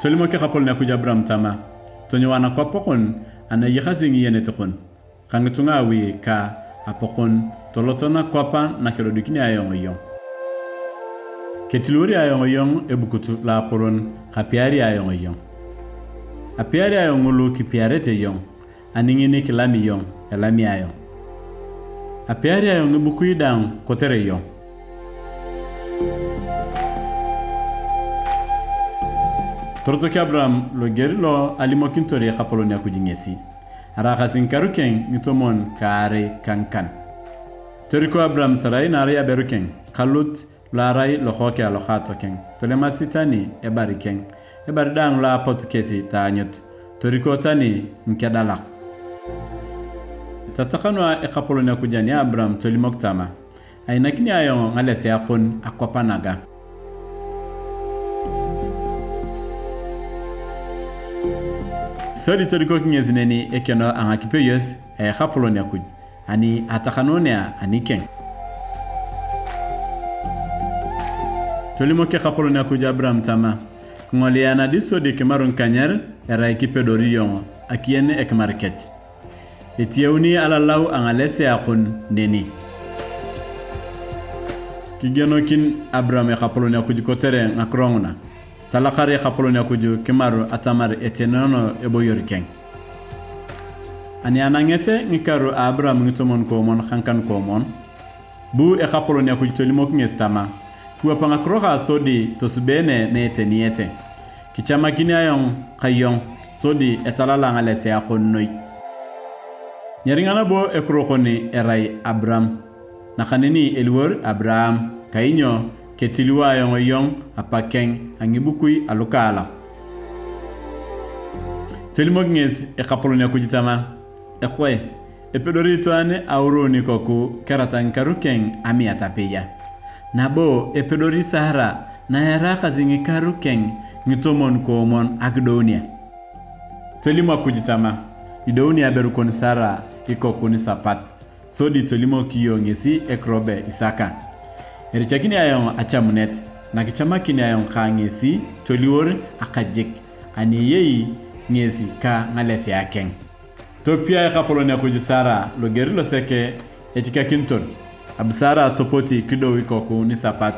tolimo ke kapol na kuja Aburaam tama tonyo wana kwa pokon ana yikazingi yene tokon kangitunga wi ka apokon tolotona kwapa na kelodukini ayong yong ketiluri ayong yong ebukutu la polon kapiari ayong yong apiari ayong lu kipiarete yong aningini kilami yong elami ayong apiari ayong ebukui dang kotere yong Tortoki Aburaam lo geri lo alimokintori kapoloni akujingesi ara kasinkaru ken nitomon kare kankan Toriko Aburaam sarai nari aberu ken kalut larai lo hoke alo khato ken tolema sitani ebari ken ebari dang la potu kesi tanyot Toriko tani nkedala tatakanwa kapoloni akujani Aburaam tolimoktama ainakini ayo ngalese akon akwapanaga Sori Toriko kinyezineni ekeno angakipeyos kapoloni akuj ani atakanonia ani ken Tolimo ke kapoloni akuj Aburaam tama ngoliana diso de kemarun kanyer era ekipe doriyon akiene ekmarket etiyeuni alalau angalese akon neni kigenokin Aburaam kapoloni akuj kotere ngakronguna talakari kapoloni akuj kemaru atamar etenono eboyorken ani anangete ngikaru Aburaam ngitomon ko mon khankan ko mon bu kapoloni akuj tolimo kingestama kuwa panga kroha sodi tosubene ne eteniete kichama kini ayon kayon sodi etalala ngalese akonnoi nyaringana bo ekrokoni erai Aburaam nakaneni elwor Aburaam kainyo ketiliwa yon apaken angibukui alukala Telimognes kapoloni akujitama ekwe epedoritoane auroni koku karatan karuken ami atapeya nabo epedori sahara na yara kazingi karuken ngitomon komon agdonia Tolimo akujitama idonia berukon sara ikoku ni sapat sodi tolimo kiyo ngesi ekrobe isaka erichakini ayon achamunet na kichama kini ayon ka ngesi tolior akajik ani yei ngesi ka ngalesi aken topia kapoloni akujisara lo gerilo seke etika kinton absara topoti kido wikoku ni sapat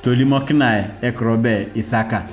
tolimo kinae ekrobe isaka